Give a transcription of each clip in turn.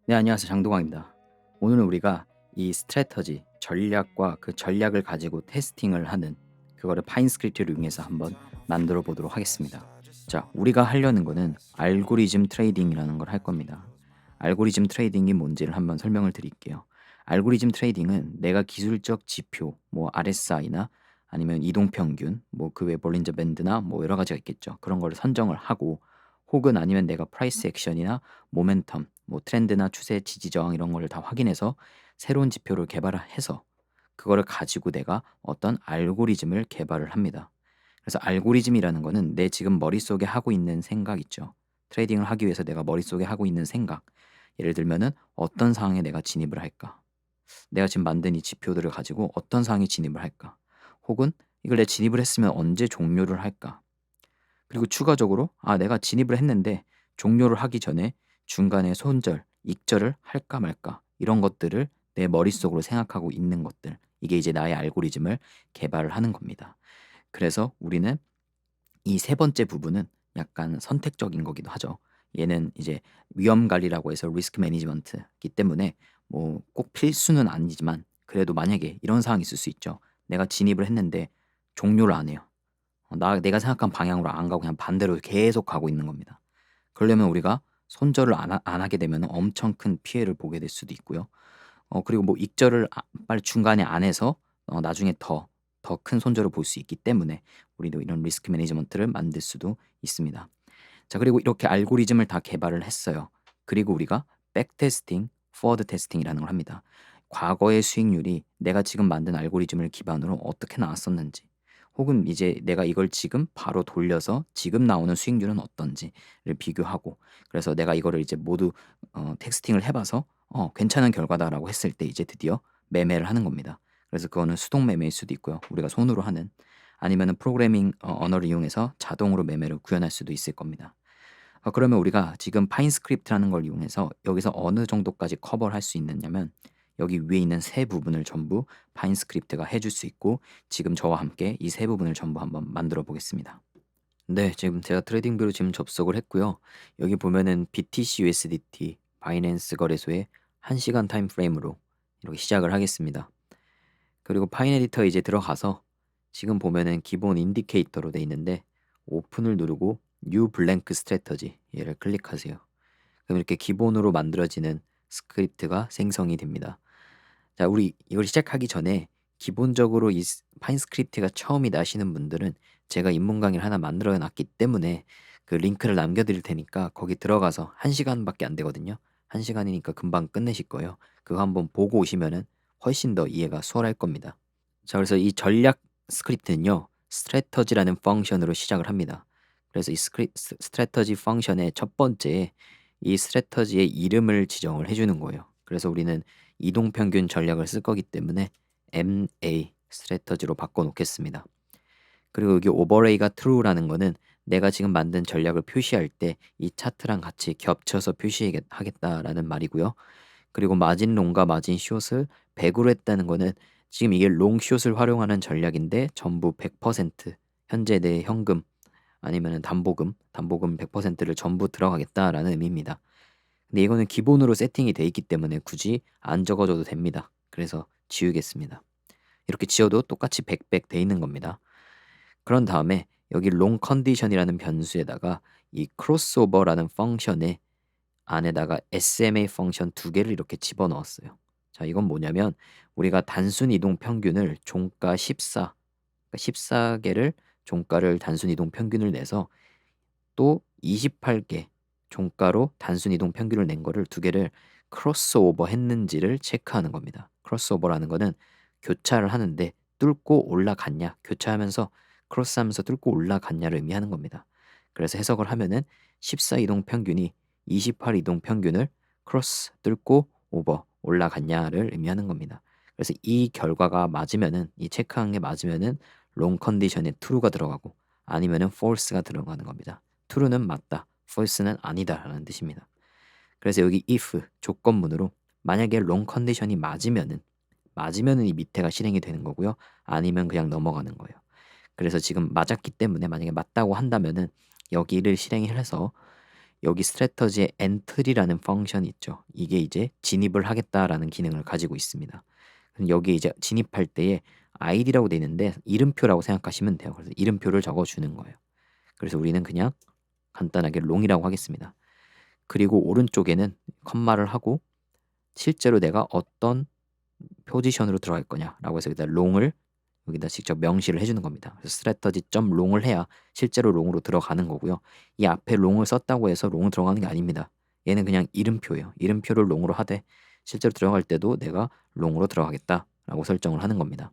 네, 안녕하세요. 장동광입니다. 오늘은 우리가 이 스트래터지, 전략과 그 전략을 가지고 테스팅을 하는 그거를 파인스크립트를 이용해서 한번 만들어 보도록 하겠습니다. 자, 우리가 하려는 거는 알고리즘 트레이딩이라는 걸 할 겁니다. 알고리즘 트레이딩이 뭔지를 한번 설명을 드릴게요. 알고리즘 트레이딩은 내가 기술적 지표, 뭐 RSI나 아니면 이동평균, 뭐 그 외 볼린저 밴드나 뭐 여러 가지가 있겠죠. 그런 거를 선정을 하고 혹은 아니면 내가 프라이스 액션이나 모멘텀, 뭐 트렌드나 추세, 지지 저항 이런 거를 다 확인해서 새로운 지표를 개발을 해서 그거를 가지고 내가 어떤 알고리즘을 개발을 합니다. 그래서 알고리즘이라는 거는 내 지금 머릿속에 하고 있는 생각 있죠. 트레이딩을 하기 위해서 내가 머릿속에 하고 있는 생각. 예를 들면은 어떤 상황에 내가 진입을 할까? 내가 지금 만든 이 지표들을 가지고 어떤 상황에 진입을 할까? 혹은 이걸 내 진입을 했으면 언제 종료를 할까? 그리고 추가적으로 내가 진입을 했는데 종료를 하기 전에 중간에 손절, 익절을 할까 말까 이런 것들을 내 머릿속으로 생각하고 있는 것들. 이게 이제 나의 알고리즘을 개발을 하는 겁니다. 그래서 우리는 이 세 번째 부분은 약간 선택적인 거기도 하죠. 얘는 이제 위험 관리라고 해서 리스크 매니지먼트이기 때문에 뭐 꼭 필수는 아니지만 그래도 만약에 이런 상황이 있을 수 있죠. 내가 진입을 했는데 종료를 안 해요. 내가 생각한 방향으로 안 가고 그냥 반대로 계속 가고 있는 겁니다. 그러려면 우리가 손절을 안 하게 되면 엄청 큰 피해를 보게 될 수도 있고요. 그리고 뭐 익절을 빨리 중간에 안 해서 나중에 더 큰 손절을 볼 수 있기 때문에 우리도 이런 리스크 매니지먼트를 만들 수도 있습니다. 자, 그리고 이렇게 알고리즘을 다 개발을 했어요. 그리고 우리가 백테스팅, 포워드 테스팅이라는 걸 합니다. 과거의 수익률이 내가 지금 만든 알고리즘을 기반으로 어떻게 나왔었는지 혹은 이제 내가 이걸 지금 바로 돌려서 지금 나오는 수익률은 어떤지를 비교하고 그래서 내가 이거를 이제 모두 테스팅을 해 봐서 괜찮은 결과다라고 했을 때 이제 드디어 매매를 하는 겁니다. 그래서 그거는 수동 매매일 수도 있고요. 우리가 손으로 하는 아니면은 프로그래밍 언어를 이용해서 자동으로 매매를 구현할 수도 있을 겁니다. 그러면 우리가 지금 파인스크립트라는 걸 이용해서 여기서 어느 정도까지 커버를 할 수 있느냐면 여기 위에 있는 세 부분을 전부 파인스크립트가 해줄 수 있고 지금 저와 함께 이 세 부분을 전부 한번 만들어 보겠습니다. 네, 지금 제가 트레이딩뷰로 지금 접속을 했고요. 여기 보면은 BTC USDT 바이낸스 거래소의 1시간 타임 프레임으로 이렇게 시작을 하겠습니다. 그리고 파인 에디터 이제 들어가서 지금 보면은 기본 인디케이터로 돼 있는데 오픈을 누르고 뉴 블랭크 스트래터지 얘를 클릭하세요. 그럼 이렇게 기본으로 만들어지는 스크립트가 생성이 됩니다. 자, 우리 이걸 시작하기 전에 기본적으로 이 파인 스크립트가 처음이다 하시는 분들은 제가 입문 강의를 하나 만들어 놨기 때문에 그 링크를 남겨 드릴 테니까 거기 들어가서 1시간밖에 안 되거든요. 1시간이니까 금방 끝내실 거예요. 그거 한번 보고 오시면은 훨씬 더 이해가 수월할 겁니다. 자, 그래서 이 전략 스크립트는요. 스트래터지라는 펑션으로 시작을 합니다. 그래서 이 스트래터지 펑션의 첫 번째 이 스트래터지의 이름을 지정을 해 주는 거예요. 그래서 우리는 이동 평균 전략을 쓸 거기 때문에 MA 스트래터지로 바꿔 놓겠습니다. 그리고 여기 오버레이가 true라는 거는 내가 지금 만든 전략을 표시할 때 이 차트랑 같이 겹쳐서 표시하겠다라는 말이고요. 그리고 마진 롱과 마진 숏을 100으로 했다는 거는 지금 이게 롱숏을 활용하는 전략인데 전부 100% 현재 내 현금 아니면은 담보금 100%를 전부 들어가겠다라는 의미입니다. 근데 이거는 기본으로 세팅이 돼 있기 때문에 굳이 안 적어줘도 됩니다. 그래서 지우겠습니다. 이렇게 지워도 똑같이 100, 돼 있는 겁니다. 그런 다음에 여기 롱 컨디션이라는 변수에다가 이 크로스오버라는 펑션에 안에다가 SMA 펑션 두 개를 이렇게 집어넣었어요. 자, 이건 뭐냐면 우리가 단순 이동 평균을 종가 14, 그러니까 14개를 종가를 단순 이동 평균을 내서 또 28개 종가로 단순 이동 평균을 낸 거를 두 개를 크로스오버 했는지를 체크하는 겁니다. 크로스오버라는 거는 교차를 하는데 뚫고 올라갔냐, 교차하면서 크로스하면서 뚫고 올라갔냐를 의미하는 겁니다. 그래서 해석을 하면은 14 이동 평균이 28 이동 평균을 크로스 뚫고 오버 올라갔냐를 의미하는 겁니다. 그래서 이 결과가 맞으면은 이 체크한 게 맞으면은 롱 컨디션에 true가 들어가고 아니면은 false가 들어가는 겁니다. true는 맞다, false는 아니다라는 뜻입니다. 그래서 여기 if 조건문으로 만약에 롱 컨디션이 맞으면은 이 밑에가 실행이 되는 거고요. 아니면 그냥 넘어가는 거예요. 그래서 지금 맞았기 때문에 만약에 맞다고 한다면은 여기를 실행을 해서 여기 스트래터지에 엔트리라는 펑션이 있죠. 이게 이제 진입을 하겠다라는 기능을 가지고 있습니다. 그럼 여기에 이제 진입할 때에 아이디라고 돼 있는데 이름표라고 생각하시면 돼요. 그래서 이름표를 적어주는 거예요. 그래서 우리는 그냥 간단하게 롱이라고 하겠습니다. 그리고 오른쪽에는 컴마를 하고 실제로 내가 어떤 포지션으로 들어갈 거냐라고 해서 여기다 롱을 여기다 직접 명시를 해주는 겁니다. 그래서 strategy.long을 해야 실제로 롱으로 들어가는 거고요. 이 앞에 롱을 썼다고 해서 롱을 들어가는 게 아닙니다. 얘는 그냥 이름표예요. 이름표를 롱으로 하되 실제로 들어갈 때도 내가 롱으로 들어가겠다라고 설정을 하는 겁니다.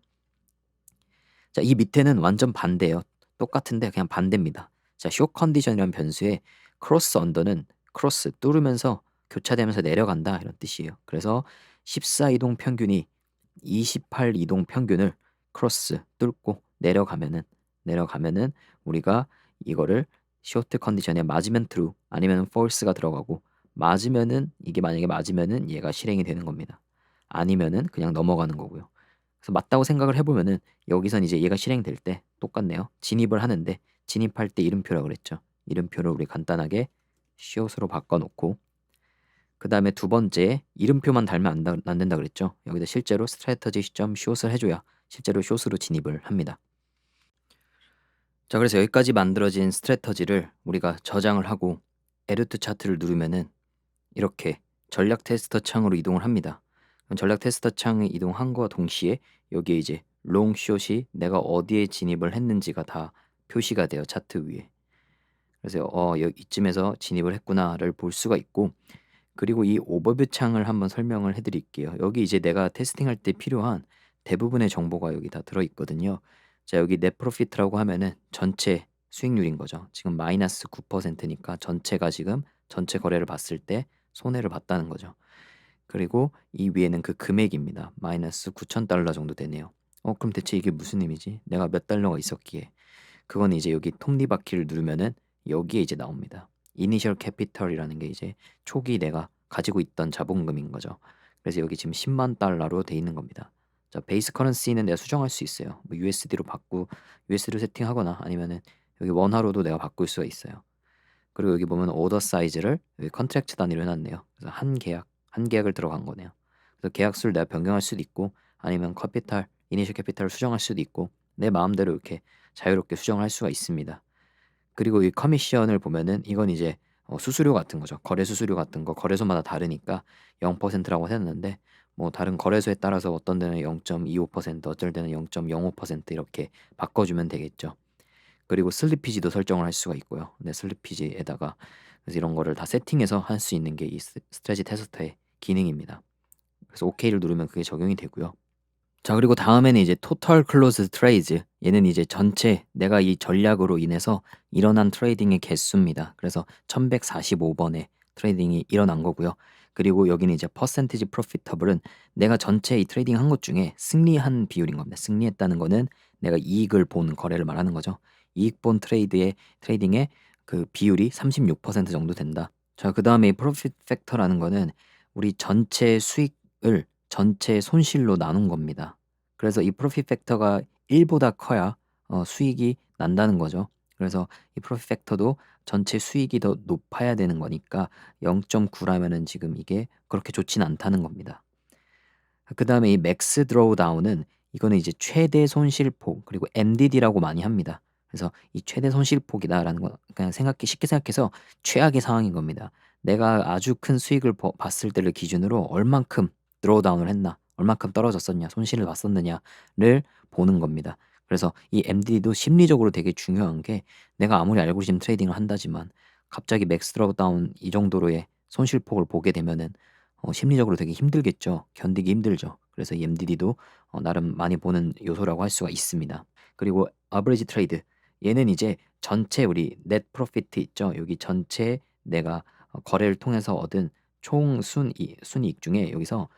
자, 이 밑에는 완전 반대예요. 똑같은데 그냥 반대입니다. 자, 쇼 컨디션이라는 변수에 크로스 언더는 크로스 뚫으면서 교차되면서 내려간다 이런 뜻이에요. 그래서 14 이동 평균이 28 이동 평균을 크로스 뚫고 내려가면은 우리가 이거를 쇼트 컨디션에 맞으면 true 아니면 false가 들어가고 맞으면은 이게 만약에 맞으면은 얘가 실행이 되는 겁니다. 아니면은 그냥 넘어가는 거고요. 그래서 맞다고 생각을 해보면은 여기선 이제 얘가 실행될 때 똑같네요. 진입을 하는데 진입할 때 이름표라고 그랬죠. 이름표를 우리 간단하게 short으로 바꿔놓고 그 다음에 두 번째 이름표만 달면 안 된다 그랬죠. 여기다 실제로 strategy 시점 short을 해줘야 실제로 short으로 진입을 합니다. 자, 그래서 여기까지 만들어진 스트래터지를 우리가 저장을 하고 에르트 차트를 누르면은 이렇게 전략 테스터 창으로 이동을 합니다. 그럼 전략 테스터 창에 이동한 거와 동시에 여기에 이제 롱숏이 내가 어디에 진입을 했는지가 다 표시가 돼요. 차트 위에. 그래서 이쯤에서 진입을 했구나를 볼 수가 있고 그리고 이 오버뷰 창을 한번 설명을 해드릴게요. 여기 이제 내가 테스팅할 때 필요한 대부분의 정보가 여기 다 들어있거든요. 자, 여기 넷 프로피트라고 하면은 전체 수익률인 거죠. 지금 마이너스 9%니까 전체가 지금 전체 거래를 봤을 때 손해를 봤다는 거죠. 그리고 이 위에는 그 금액입니다. 마이너스 9,000달러 정도 되네요. 그럼 대체 이게 무슨 의미지? 내가 몇 달러가 있었기에. 그건 이제 여기 톱니바퀴를 누르면은 여기에 이제 나옵니다. 이니셜 캐피털이라는 게 이제 초기 내가 가지고 있던 자본금인 거죠. 그래서 여기 지금 10만 달러로 돼 있는 겁니다. 자, 베이스 커런시는 내가 수정할 수 있어요. 뭐 USD로 세팅하거나 아니면은 여기 원화로도 내가 바꿀 수가 있어요. 그리고 여기 보면 오더 사이즈를 여기 컨트랙트 단위로 해놨네요. 그래서 한 계약을 들어간 거네요. 그래서 계약수를 내가 변경할 수도 있고 아니면 이니셜 캐피탈을 수정할 수도 있고 내 마음대로 이렇게 자유롭게 수정을 할 수가 있습니다. 그리고 이 커미션을 보면은 이건 이제 수수료 같은 거죠. 거래 수수료 같은 거 거래소마다 다르니까 0%라고 했는데 뭐 다른 거래소에 따라서 어떤 데는 0.25% 어쩔 때는 0.05% 이렇게 바꿔주면 되겠죠. 그리고 슬리피지도 설정을 할 수가 있고요. 네, 슬리피지에다가 그래서 이런 거를 다 세팅해서 할 수 있는 게 이 스트레지 테스터의 기능입니다. 그래서 OK를 누르면 그게 적용이 되고요. 자, 그리고 다음에는 이제 토탈 클로즈 트레이드. 얘는 이제 전체 내가 이 전략으로 인해서 일어난 트레이딩의 개수입니다. 그래서 1145번의 트레이딩이 일어난 거고요. 그리고 여기는 이제 퍼센티지 프로피터블은 내가 전체 이 트레이딩 한 것 중에 승리한 비율인 겁니다. 승리했다는 거는 내가 이익을 본 거래를 말하는 거죠. 이익 본 트레이딩의 그 비율이 36% 정도 된다. 자, 그다음에 이 프로핏 팩터라는 거는 우리 전체 수익을 전체 손실로 나눈 겁니다. 그래서 이 프로핏 팩터가 1보다 커야 수익이 난다는 거죠. 그래서 이 프로핏 팩터도 전체 수익이 더 높아야 되는 거니까 0.9라면은 지금 이게 그렇게 좋진 않다는 겁니다. 그다음에 이 맥스 드로우다운은 이거는 이제 최대 손실폭 그리고 MDD라고 많이 합니다. 그래서 이 최대 손실폭이다라는 거 그냥 쉽게 생각해서 최악의 상황인 겁니다. 내가 아주 큰 수익을 봤을 때를 기준으로 얼만큼 드로우다운을 했나, 얼만큼 떨어졌었냐, 손실을 봤었느냐를 보는 겁니다. 그래서 이 MDD도 심리적으로 되게 중요한 게 내가 아무리 알고리즘 트레이딩을 한다지만 갑자기 맥스 드로우다운 이 정도로의 손실폭을 보게 되면은 심리적으로 되게 힘들겠죠. 견디기 힘들죠. 그래서 이 MDD도 나름 많이 보는 요소라고 할 수가 있습니다. 그리고 아버리지 트레이드 얘는 이제 전체 우리 넷 프로피트 있죠. 여기 전체 내가 거래를 통해서 얻은 총 순이익 중에 여기서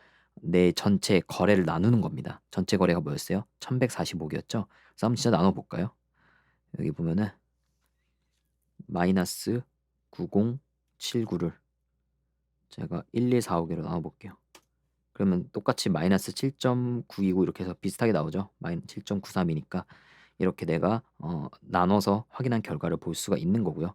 내 전체 거래를 나누는 겁니다. 전체 거래가 뭐였어요? 1145개였죠. 그래서 한번 진짜 나눠볼까요? 여기 보면은 마이너스 9079를 제가 1245개로 나눠볼게요. 그러면 똑같이 마이너스 7.929 이렇게 해서 비슷하게 나오죠. 7.93이니까 이렇게 내가 나눠서 확인한 결과를 볼 수가 있는 거고요.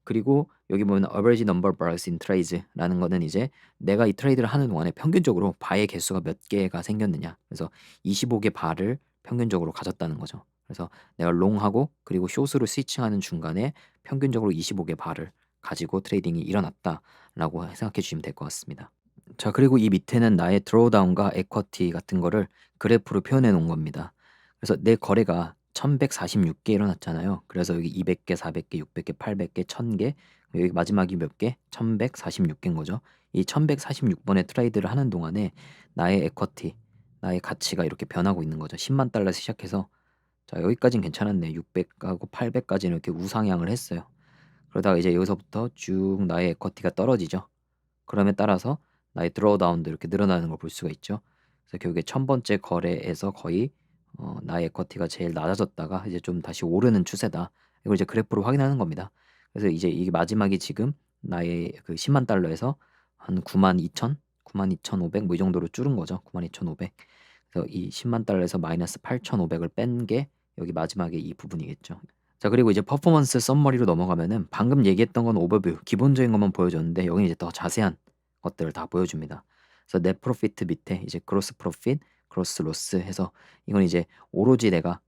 그리고 여기 보면 average number of bars in trades라는 거는 이제 내가 이 트레이드를 하는 동안에 평균적으로 바의 개수가 몇 개가 생겼느냐. 그래서 25개 바를 평균적으로 가졌다는 거죠. 그래서 내가 롱하고 그리고 숏으로 스위칭하는 중간에 평균적으로 25개 바를 가지고 트레이딩이 일어났다라고 생각해 주시면 될 것 같습니다. 자, 그리고 이 밑에는 나의 드로우다운과 에쿼티 같은 거를 그래프로 표현해 놓은 겁니다. 그래서 내 거래가 1146개 일어났잖아요. 그래서 여기 200개, 400개, 600개, 800개, 1000개, 여기 마지막이 몇 개? 1146개인 거죠. 이 1146번의 트레이드를 하는 동안에 나의 에쿼티, 나의 가치가 이렇게 변하고 있는 거죠. 10만 달러에서 시작해서 자, 여기까지는 괜찮았네. 600하고 800까지는 이렇게 우상향을 했어요. 그러다가 이제 여기서부터 쭉 나의 에쿼티가 떨어지죠. 그럼에 따라서 나의 드로우다운도 이렇게 늘어나는 걸 볼 수가 있죠. 그래서 결국에 1000번째 거래에서 거의 나의 에쿼티가 제일 낮아졌다가 이제 좀 다시 오르는 추세다. 이걸 이제 그래프로 확인하는 겁니다. 그래서 이제 이게 마지막이 지금 나의 그 10만 달러에서 한 92,000, 92,500 뭐 이 정도로 줄은 거죠. 92,500. 그래서 이 10만 달러에서 마이너스 8,500을 뺀 게 여기 마지막에 이 부분이겠죠. 자, 그리고 이제 퍼포먼스 썸머리로 넘어가면은 방금 얘기했던 건 오버뷰, 기본적인 것만 보여줬는데 여기는 이제 더 자세한 것들을 다 보여줍니다. 그래서 넷 프로피트 밑에 이제 그로스 프로핏, 그로스 로스 해서 이건 이제 오로지 내가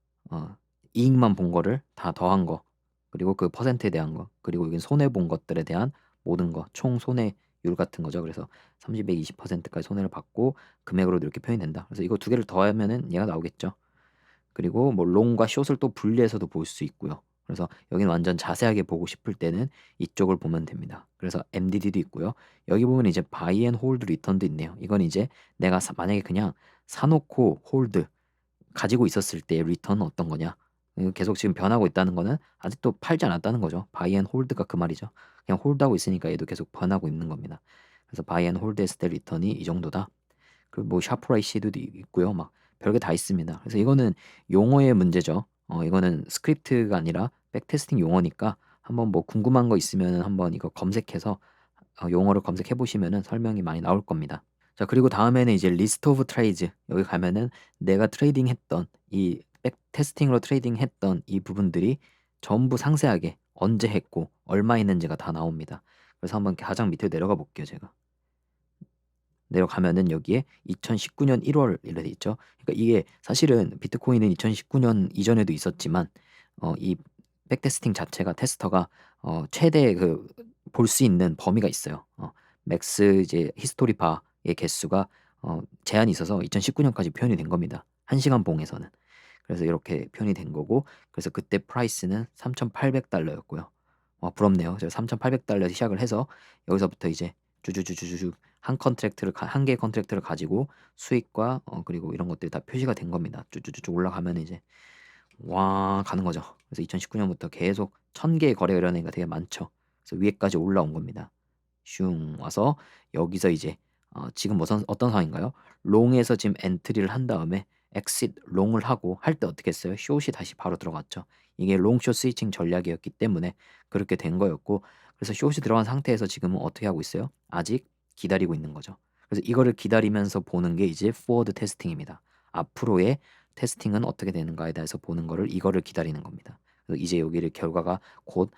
이익만 본 거를 다 더한 거, 그리고 그 퍼센트에 대한 거, 그리고 여긴 손해 본 것들에 대한 모든 거, 총 손해율 같은 거죠. 그래서 30에 20%까지 손해를 받고 금액으로도 이렇게 표현이 된다. 그래서 이거 두 개를 더하면은 얘가 나오겠죠. 그리고 뭐 롱과 숏을 또 분리해서도 볼 수 있고요. 그래서 여기는 완전 자세하게 보고 싶을 때는 이쪽을 보면 됩니다. 그래서 MDD도 있고요. 여기 보면 이제 바이 앤 홀드 리턴도 있네요. 이건 이제 내가 만약에 그냥 사놓고 홀드 가지고 있었을 때의 리턴은 어떤 거냐. 계속 지금 변하고 있다는 거는 아직도 팔지 않았다는 거죠. 바이 앤 홀드가 그 말이죠. 그냥 홀드하고 있으니까 얘도 계속 변하고 있는 겁니다. 그래서 바이 앤 홀드 했을 때 리턴이 이 정도다. 그리고 뭐 샤프라이시도 있고요. 막 별게 다 있습니다. 그래서 이거는 용어의 문제죠. 이거는 스크립트가 아니라 백테스팅 용어니까 한번 뭐 궁금한 거 있으면은 한번 이거 검색해서 용어를 검색해 보시면은 설명이 많이 나올 겁니다. 자, 그리고 다음에는 이제 리스트 오브 트레이즈 여기 가면은 내가 트레이딩 했던 이 백테스팅으로 트레이딩 했던 이 부분들이 전부 상세하게 언제 했고 얼마 했는지가 다 나옵니다. 그래서 한번 가장 밑으로 내려가 볼게요, 제가. 내려가면은 여기에 2019년 1월 이렇게 돼 있죠. 그러니까 이게 사실은 비트코인은 2019년 이전에도 있었지만 이 백테스팅 자체가 테스터가 최대 그 볼 수 있는 범위가 있어요. 맥스 이제 히스토리 바의 개수가 제한이 있어서 2019년까지 표현이 된 겁니다. 1시간 봉에서는. 그래서 이렇게 표현이 된 거고 그래서 그때 프라이스는 3,800달러였고요. 와, 부럽네요. 제가 3,800달러에서 시작을 해서 여기서부터 이제 주주주주주 한 컨트랙트를 한 개의 컨트랙트를 가지고 수익과 그리고 이런 것들이 다 표시가 된 겁니다. 쭉쭉쭉 올라가면 이제 와 가는 거죠. 그래서 2019년부터 계속 1,000개의 거래가 일어나니까 되게 많죠. 그래서 위에까지 올라온 겁니다. 슝 와서 여기서 이제 지금 어떤 상황인가요? 롱에서 지금 엔트리를 한 다음에 엑싯 롱을 하고 할 때 어떻게 했어요? 숏이 다시 바로 들어갔죠. 이게 롱숏 스위칭 전략이었기 때문에 그렇게 된 거였고 그래서 숏이 들어간 상태에서 지금은 어떻게 하고 있어요? 아직 기다리고 있는 거죠. 그래서 이거를 기다리면서 보는 게 이제 포워드 테스팅입니다. 앞으로의 테스팅은 어떻게 되는가에 대해서 보는 거를 이거를 기다리는 겁니다. 그래서 이제 여기를 결과가 곧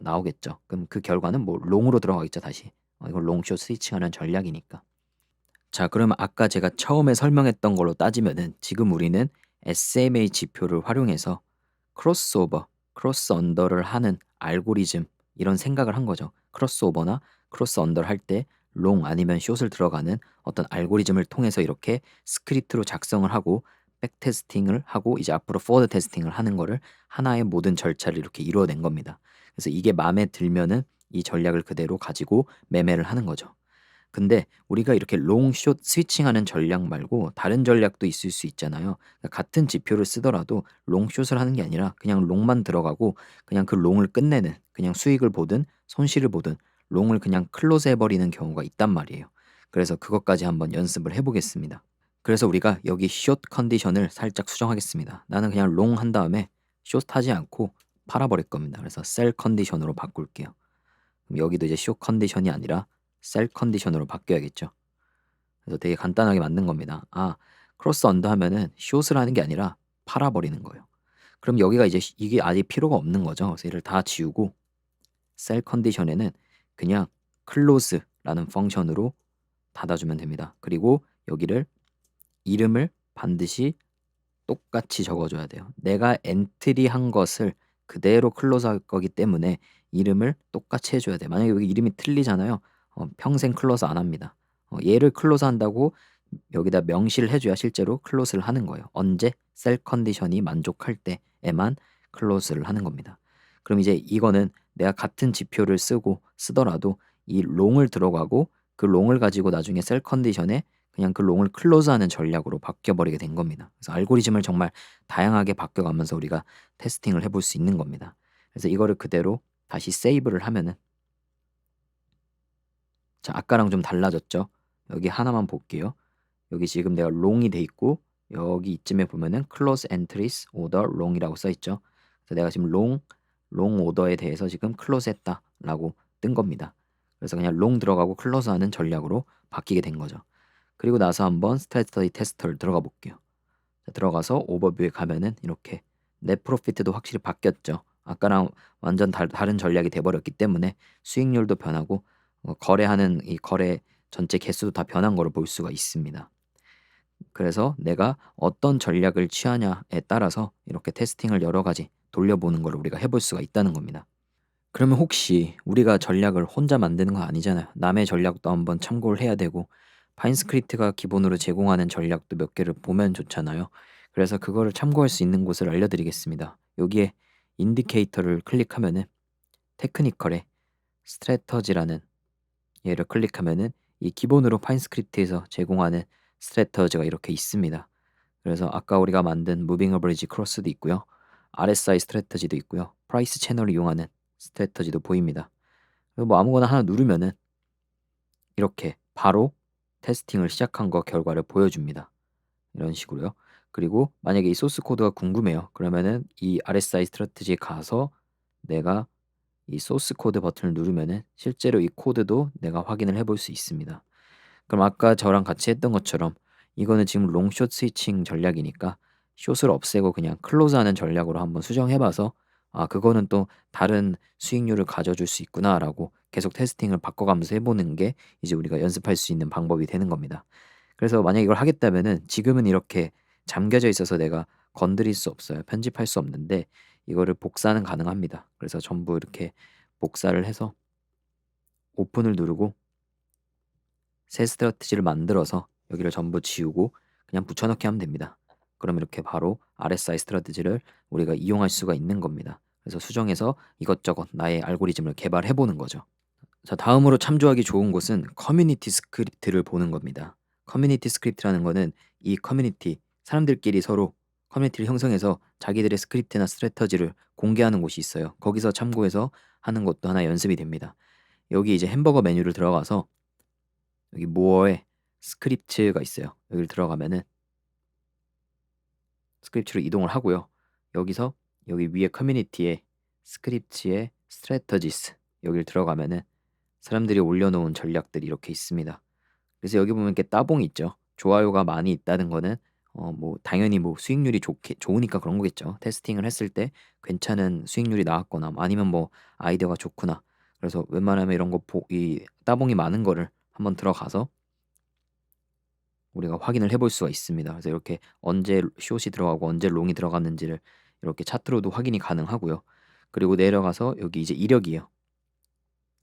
나오겠죠. 그럼 그 결과는 뭐 롱으로 들어가겠죠, 다시. 이걸 롱숏 스위칭하는 전략이니까. 자, 그러면 아까 제가 처음에 설명했던 걸로 따지면은 지금 우리는 SMA 지표를 활용해서 크로스오버, 크로스 언더를 하는 알고리즘 이런 생각을 한 거죠. 크로스오버나 크로스 언더를 할 때 롱 아니면 숏을 들어가는 어떤 알고리즘을 통해서 이렇게 스크립트로 작성을 하고 백테스팅을 하고 이제 앞으로 포워드 테스팅을 하는 거를 하나의 모든 절차를 이렇게 이루어낸 겁니다. 그래서 이게 마음에 들면은 이 전략을 그대로 가지고 매매를 하는 거죠. 근데 우리가 이렇게 롱숏 스위칭하는 전략 말고 다른 전략도 있을 수 있잖아요. 그러니까 같은 지표를 쓰더라도 롱숏을 하는 게 아니라 그냥 롱만 들어가고 그냥 그 롱을 끝내는 그냥 수익을 보든 손실을 보든 롱을 그냥 클로즈 해버리는 경우가 있단 말이에요. 그래서 그것까지 한번 연습을 해보겠습니다. 그래서 우리가 여기 숏 컨디션을 살짝 수정하겠습니다. 나는 그냥 롱 한 다음에 숏 하지 않고 팔아버릴 겁니다. 그래서 셀 컨디션으로 바꿀게요. 그럼 여기도 이제 숏 컨디션이 아니라 셀 컨디션으로 바뀌어야겠죠. 그래서 되게 간단하게 만든 겁니다. 크로스 언더 하면은 숏을 하는 게 아니라 팔아버리는 거예요. 그럼 여기가 이제 이게 아직 필요가 없는 거죠. 그래서 얘를 다 지우고 셀 컨디션에는 그냥 close라는 펑션으로 닫아주면 됩니다. 그리고 여기를 이름을 반드시 똑같이 적어줘야 돼요. 내가 엔트리한 것을 그대로 클로즈할 거기 때문에 이름을 똑같이 해줘야 돼. 만약에 여기 이름이 틀리잖아요. 평생 클로즈 안 합니다. 얘를 클로즈 한다고 여기다 명시를 해줘야 실제로 클로즈를 하는 거예요. 언제? 셀 컨디션이 만족할 때에만 클로즈를 하는 겁니다. 그럼 이제 이거는 내가 같은 지표를 쓰더라도 이 롱을 들어가고 그 롱을 가지고 나중에 셀 컨디션에 그냥 그 롱을 클로즈하는 전략으로 바뀌어버리게 된 겁니다. 그래서 알고리즘을 정말 다양하게 바뀌어가면서 우리가 테스팅을 해볼 수 있는 겁니다. 그래서 이거를 그대로 다시 세이브를 하면은 자, 아까랑 좀 달라졌죠? 여기 하나만 볼게요. 여기 지금 내가 롱이 돼 있고 여기 이쯤에 보면은 close entries order long이라고 써 있죠. 그래서 내가 지금 long order에 대해서 지금 close 했다라고 뜬 겁니다. 그래서 그냥 long 들어가고 close 하는 전략으로 바뀌게 된 거죠. 그리고 나서 한번 스트래티지 테스터를 들어가 볼게요. 자, 들어가서 오버뷰에 가면은 이렇게 넷 프로피트도 확실히 바뀌었죠. 아까랑 완전 다른 전략이 돼버렸기 때문에 수익률도 변하고 거래하는 이 거래 전체 개수도 다 변한 거를 볼 수가 있습니다. 그래서 내가 어떤 전략을 취하냐에 따라서 이렇게 테스팅을 여러 가지 돌려보는 걸 우리가 해볼 수가 있다는 겁니다. 그러면 혹시 우리가 전략을 혼자 만드는 거 아니잖아요. 남의 전략도 한번 참고를 해야 되고 파인스크립트가 기본으로 제공하는 전략도 몇 개를 보면 좋잖아요. 그래서 그거를 참고할 수 있는 곳을 알려드리겠습니다. 여기에 인디케이터를 클릭하면은 테크니컬에 스트래터지라는 얘를 클릭하면은 이 기본으로 파인스크립트에서 제공하는 스트래터지가 이렇게 있습니다. 그래서 아까 우리가 만든 무빙 어버리지 크로스도 있고요. RSI 스트래터지도 있고요. 프라이스 채널을 이용하는 스트래터지도 보입니다. 뭐 아무거나 하나 누르면은 이렇게 바로 테스팅을 시작한 거 결과를 보여줍니다. 이런 식으로요. 그리고 만약에 이 소스 코드가 궁금해요. 그러면은 이 RSI 스트래티지에 가서 내가 이 소스 코드 버튼을 누르면은 실제로 이 코드도 내가 확인을 해볼 수 있습니다. 그럼 아까 저랑 같이 했던 것처럼 이거는 지금 롱숏 스위칭 전략이니까 숏을 없애고 그냥 클로즈하는 전략으로 한번 수정해봐서 아 그거는 또 다른 수익률을 가져줄 수 있구나라고 계속 테스팅을 바꿔가면서 해보는 게 이제 우리가 연습할 수 있는 방법이 되는 겁니다. 그래서 만약 이걸 하겠다면은 지금은 이렇게 잠겨져 있어서 내가 건드릴 수 없어요. 편집할 수 없는데 이거를 복사는 가능합니다. 그래서 전부 이렇게 복사를 해서 오픈을 누르고 새 스트래티지를 만들어서 여기를 전부 지우고 그냥 붙여넣기 하면 됩니다. 그럼 이렇게 바로 RSI 스트래티지를 우리가 이용할 수가 있는 겁니다. 그래서 수정해서 이것저것 나의 알고리즘을 개발해 보는 거죠. 자, 다음으로 참조하기 좋은 곳은 커뮤니티 스크립트를 보는 겁니다. 커뮤니티 스크립트라는 거는 이 커뮤니티 사람들끼리 서로 커뮤니티를 형성해서 자기들의 스크립트나 스트래터지를 공개하는 곳이 있어요. 거기서 참고해서 하는 것도 하나 연습이 됩니다. 여기 이제 햄버거 메뉴를 들어가서 여기 모어에 스크립트가 있어요. 여기를 들어가면은 스크립트로 이동을 하고요. 여기서 여기 위에 커뮤니티에 스크립트의 스트래터지스 여기를 들어가면은 사람들이 올려놓은 전략들이 이렇게 있습니다. 그래서 여기 보면 이렇게 따봉이 있죠. 좋아요가 많이 있다는 거는 뭐 당연히 뭐 수익률이 좋으니까 그런 거겠죠. 테스팅을 했을 때 괜찮은 수익률이 나왔거나 아니면 뭐 아이디어가 좋구나. 그래서 웬만하면 이런 이 따봉이 많은 거를 한번 들어가서 우리가 확인을 해볼 수가 있습니다. 그래서 이렇게 언제 숏이 들어가고 언제 롱이 들어갔는지를 이렇게 차트로도 확인이 가능하고요. 그리고 내려가서 여기 이제 이력이에요.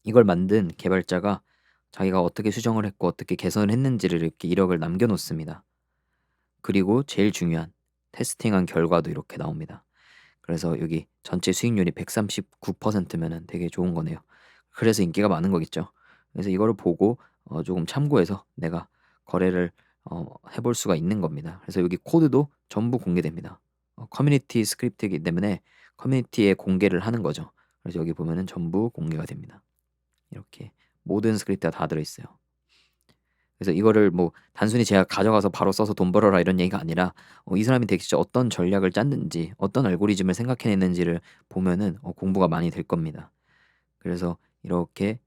이걸 만든 개발자가 자기가 어떻게 수정을 했고 어떻게 개선을 했는지를 이렇게 이력을 남겨놓습니다. 그리고 제일 중요한 테스팅한 결과도 이렇게 나옵니다. 그래서 여기 전체 수익률이 139%면은 되게 좋은 거네요. 그래서 인기가 많은 거겠죠. 그래서 이거를 보고 조금 참고해서 내가 거래를 해볼 수가 있는 겁니다. 그래서 여기 코드도 전부 공개됩니다. 커뮤니티 스크립트이기 때문에 커뮤니티에 공개를 하는 거죠. 그래서 여기 보면은 전부 공개가 됩니다. 이렇게 모든 스크립트가 다 들어있어요. 그래서 이거를 뭐 단순히 제가 가져가서 바로 써서 돈 벌어라 이런 얘기가 아니라 이 사람이 대체 어떤 전략을 짰는지 어떤 알고리즘을 생각해냈는지를 보면은 공부가 많이 될 겁니다. 그래서 이렇게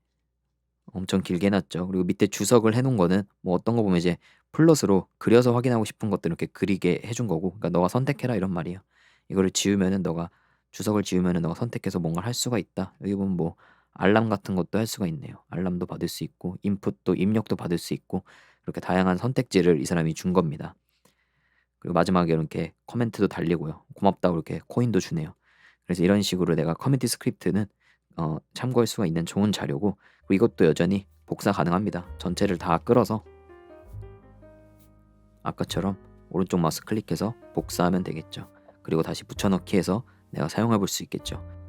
엄청 길게 해놨죠. 그리고 밑에 주석을 해놓은 거는 뭐 어떤 거 보면 이제 플러스로 그려서 확인하고 싶은 것들 이렇게 그리게 해준 거고, 그러니까 너가 선택해라 이런 말이에요. 이거를 지우면은 너가 주석을 지우면은 너가 선택해서 뭔가를 할 수가 있다. 여기 보면 뭐 알람 같은 것도 할 수가 있네요. 알람도 받을 수 있고 인풋도 입력도 받을 수 있고 이렇게 다양한 선택지를 이 사람이 준 겁니다. 그리고 마지막에 이렇게 코멘트도 달리고요. 고맙다고 이렇게 코인도 주네요. 그래서 이런 식으로 내가 커뮤니티 스크립트는 참고할 수가 있는 좋은 자료고 그리고 이것도 여전히 복사 가능합니다. 전체를 다 끌어서 아까처럼 오른쪽 마우스 클릭해서 복사하면 되겠죠. 그리고 다시 붙여넣기 해서 내가 사용해 볼 수 있겠죠.